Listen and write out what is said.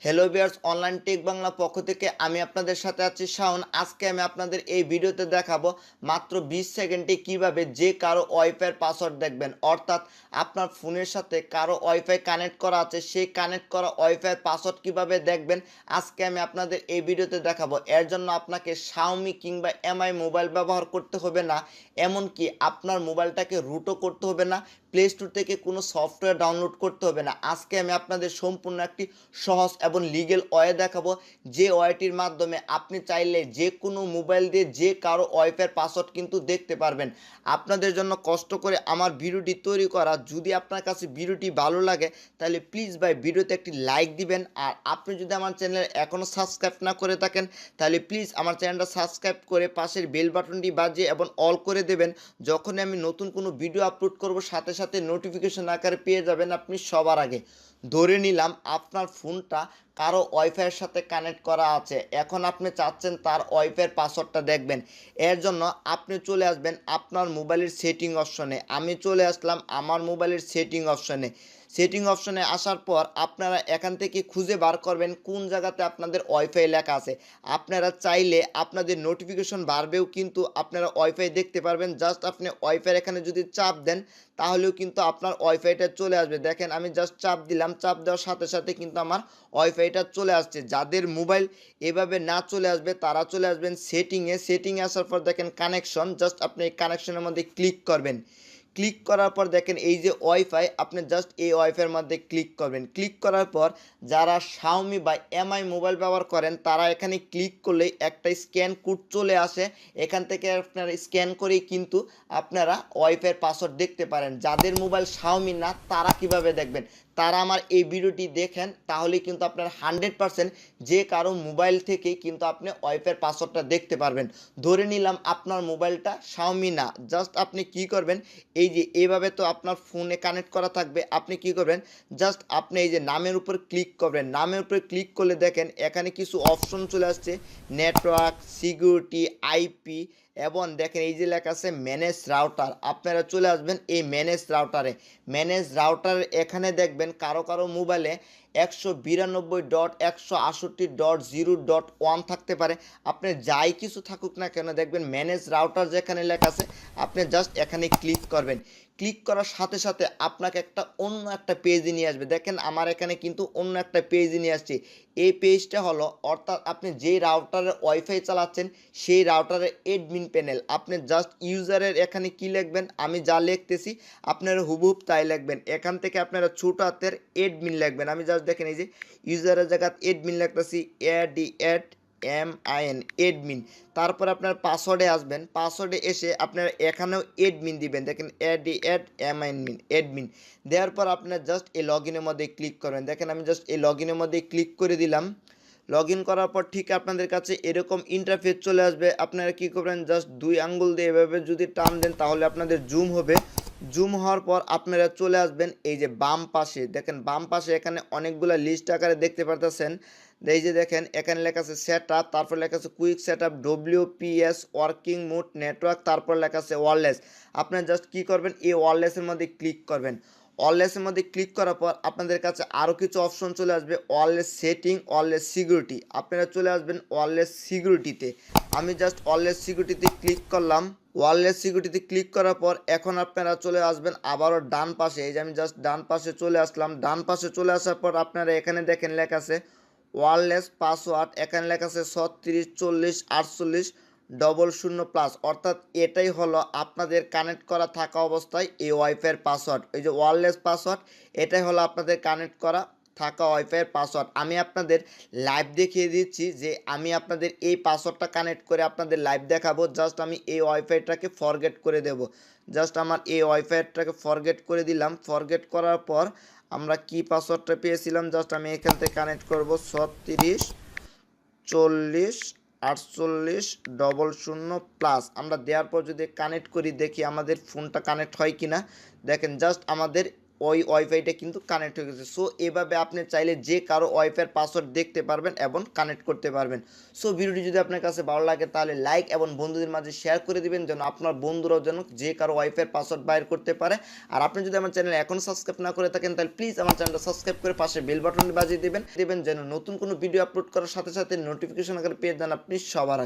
Hello viewers, online take Bangla পক্ষ থেকে আমি আপনাদের সাথে আছি শাওন। আজকে আমি আপনাদের এই ভিডিওতে দেখাবো মাত্র 20 সেকেন্ডে কিভাবে যে কারো ওয়াইফাইয়ের পাসওয়ার্ড দেখবেন। অর্থাৎ আপনার ফোনের সাথে কারো ওয়াইফাই কানেক্ট করা আছে, সেই কানেক্ট করা ওয়াইফাইয়ের পাসওয়ার্ড কিভাবে দেখবেন আজকে আমি আপনাদের এই ভিডিওতে দেখাবো। এর জন্য আপনাকে শাওমি কিংবা এমআই মোবাইল ব্যবহার করতে হবে না, এমনকি আপনার মোবাইলটাকে রুটও করতে হবে না, প্লে স্টোর থেকে কোনো সফটওয়্যার ডাউনলোড করতে হবে না। আজকে আমি আপনাদের সম্পূর্ণ একটি সহজ এবং লিগেল ওয়ে দেখাবো, যে ওয়েটির মাধ্যমে আপনি চাইলে যে কোনো মোবাইল দিয়ে যে কারো ওয়াইফাইয়ের পাসওয়ার্ড কিন্তু দেখতে পারবেন। আপনাদের জন্য কষ্ট করে আমার ভিডিওটি তৈরি করা। যদি আপনার কাছে ভিডিওটি ভালো লাগে তাহলে প্লিজ ভাই ভিডিওতে একটি লাইক দিবেন। আর আপনি যদি আমার চ্যানেল এখনও সাবস্ক্রাইব না করে থাকেন তাহলে প্লিজ আমার চ্যানেলটা সাবস্ক্রাইব করে পাশের বেল বাটনটি বাজিয়ে এবং অল করে দেবেন। যখনই আমি নতুন কোনো ভিডিও আপলোড করব সাথে সাথে নোটিফিকেশন আকারে পেয়ে যাবেন আপনি সবার আগে। ধরে নিলাম আপনার ফোনটা কারো ওয়াইফাইয়ের সাথে কানেক্ট করা আছে, এখন আপনি চাচ্ছেন তার ওয়াইফাইয়ের পাসওয়ার্ডটা দেখবেন। এর জন্য আপনি চলে আসবেন আপনার মোবাইলের সেটিং অপশনে। আমি চলে আসলাম আমার মোবাইলের সেটিং অপশনে। সেটিং অপশনে আসার পর আপনারা এখান থেকে খুঁজে বার করবেন কোন জায়গাতে আপনাদের ওয়াইফাই লেখা আছে। আপনারা চাইলে আপনাদের নোটিফিকেশন বাড়বেও কিন্তু আপনারা ওয়াইফাই দেখতে পারবেন। জাস্ট আপনি ওয়াইফাই এখানে যদি চাপ দেন তাহলেও কিন্তু আপনার ওয়াইফাইটা চলে আসবে। দেখেন আমি জাস্ট চাপ দিলাম, চাপ দেওয়ার সাথে সাথে কিন্তু আমার ওয়াইফাইটা চলে আসছে। যাদের মোবাইল এভাবে না চলে আসবে তারা চলে আসবেন সেটিংয়ে আসার পর দেখেন কানেকশন, জাস্ট আপনি এই কানেকশনের মধ্যে ক্লিক করবেন। ক্লিক করার পর দেখেন এই যে ওয়াইফাই, আপনি জাস্ট এই ওয়াইফাইয়ের মধ্যে ক্লিক করবেন। ক্লিক করার পর যারা শাওমি বা এমআই মোবাইল ব্যবহার করেন তারা এখানে ক্লিক করলেই একটা স্ক্যান কোড চলে আসে। এখান থেকে আপনারা স্ক্যান করেই কিন্তু আপনারা ওয়াইফাইয়ের পাসওয়ার্ড দেখতে পারেন। যাদের মোবাইল শাওমি না তারা কিভাবে দেখবেন, তারা আমার এই ভিডিওটি দেখেন, তাহলে কিন্তু আপনার 100% যে কারো মোবাইল থেকেই কিন্তু আপনি ওয়াইফাইয়ের পাসওয়ার্ডটা দেখতে পারবেন। ধরে নিলাম আপনার মোবাইলটা শাওমি না, জাস্ট আপনি কি করবেন, এই যে এইভাবে তো আপনার ফোনে কানেক্ট করা থাকবে, আপনি কি করবেন, জাস্ট আপনি এই যে নামের উপর ক্লিক করবেন। নামের উপরে ক্লিক করলে দেখেন এখানে কিছু অপশন চলে আসছে, নেটওয়ার্ক, সিকিউরিটি, আইপি এবং দেখেন এই যে লেখা আছে ম্যানেজ রাউটার। আপনারা চলে আসবেন এই ম্যানেজ রাউটার এখানে দেখবেন কারো কারো মোবাইলে 192.168.0.1 থাকতে পারে। আপনি যাই কিছু থাকুক না কেন দেখবেন ম্যানেজ রাউটার যেখানে লেখা আছে আপনি জাস্ট এখানে ক্লিক করবেন। ক্লিক করার সাথে সাথে আপনাকে অন্য একটা পেজে নিয়ে আসবে। দেখেন আমার এখানে কিন্তু অন্য একটা পেজে নিয়ে আসছে। এই পেজটা হলো, অর্থাৎ আপনি যেই রাউটারের ওয়াইফাই চালাচ্ছেন সেই রাউটারের এডমিন প্যানেল। আপনি জাস্ট ইউজারের এখানে কি লিখবেন, আমি যা লিখতেছি আপনারা হুবহুব তাই লিখবেন। এখান থেকে আপনারা ছোট হাতের এডমিন লিখবেন। আমি জাস্ট দেখেন এই যে ইউজারের জায়গায় এডমিন লিখতেছি, ADMIN এডমিন। তারপর আপনার পাসওয়ার্ডে আসবেন, পাসওয়ার্ডে এসে আপনারা এখানেও এডমিন দিবেন। দেখেন ADMIN এডমিন দেওয়ার পর আপনার জাস্ট এই লগ ইনের মধ্যে ক্লিক করবেন। দেখেন আমি জাস্ট এই লগ ইনের মধ্যে ক্লিক করে দিলাম। লগ ইন করার পর ঠিক আপনাদের কাছে এরকম ইন্টারফেস চলে আসবে। আপনারা কি করবেন, জাস্ট 2 আঙ্গুল দিয়ে এভাবে যদি টান দেন তাহলে আপনাদের জুম হবে। জুম হওয়ার পর আপনারা চলে আসবেন এই যে বাম পাশে, দেখেন বাম পাশে এখানে অনেকগুলো লিস্ট আকারে দেখতে পারতেছেন। এই যে দেখেন এখানে লেখা আছে সেট আপ, তারপর লেখা আছে quick set up, WPS working mode network, তারপর লেখা আছে ওয়্যারলেস। আপনারা জাস্ট কি করবেন, এই ওয়্যারলেসের মধ্যে ক্লিক করবেন। ওয়্যারলেসের মধ্যে ক্লিক করার পর আপনাদের কাছে আরও কিছু অপশন চলে আসবে, ওয়্যারলেস সেটিং, ওয়্যারলেস সিকিউরিটি। আপনারা চলে আসবেন ওয়্যারলেস সিকিউরিটিতে। আমি জাস্ট ওয়্যারলেস সিকিউরিটিতে ক্লিক করলাম। ওয়্যারলেস সিকিউরিটিতে ক্লিক করার পর এখন আপনারা চলে আসবেন আবারও ডান পাশে। এই যে আমি জাস্ট ডান পাশে চলে আসলাম। ডান পাশে চলে আসার পর আপনারা এখানে দেখেন লেখা আছে ওয়্যারলেস পাসওয়ার্ড, এখানে লেখা আছে 36 40 48 00+, অর্থাৎ এটাই হলো আপনাদের কানেক্ট করা থাকা অবস্থায় এই ওয়াইফাইয়ের পাসওয়ার্ড। এই যে ওয়্যারলেস পাসওয়ার্ড, এটাই হলো আপনাদের কানেক্ট করা থাকা ওয়াইফাইয়ের পাসওয়ার্ড। আমি আপনাদের লাইভ দেখিয়ে দিচ্ছি যে আমি আপনাদের এই পাসওয়ার্ডটা কানেক্ট করে আপনাদের লাইভ দেখাবো। জাস্ট আমি এই ওয়াইফাইটাকে ফরগেট করে দেব। জাস্ট আমার এই ওয়াইফাইটাকে ফরগেট করে দিলাম। ফরগেট করার পর আমরা কি পাসওয়ার্ডটা পেয়েছিলাম, জাস্ট আমি এখান থেকে কানেক্ট করব 36 40 48 00+। আমরা দেওয়ার পর যদি কানেক্ট করি দেখি আমাদের ফোনটা কানেক্ট হয় কিনা। দেখেন জাস্ট আমাদের ওই ওয়াইফাইটা কিন্তু কানেক্ট হয়ে গেছে। সো এভাবে আপনি চাইলে যে কারো ওয়াইফাইয়ের পাসওয়ার্ড দেখতে পারবেন এবং কানেক্ট করতে পারবেন। সো ভিডিওটি যদি আপনার কাছে ভালো লাগে তাহলে লাইক এবং বন্ধুদের মাঝে শেয়ার করে দিবেন, যেন আপনার বন্ধুরাও যেন যে কারো ওয়াইফাইয়ের পাসওয়ার্ড বাইর করতে পারে। আর আপনি যদি আমার চ্যানেল এখনও সাবস্ক্রাইব না করে থাকেন তাহলে প্লিজ আমার চ্যানেলটা সাবস্ক্রাইব করে পাশে বেল বাটনটি বাজিয়ে দিবেন যেন নতুন কোনো ভিডিও আপলোড করার সাথে সাথে নোটিফিকেশন আকারে পেয়ে যান আপনি সবার আগে।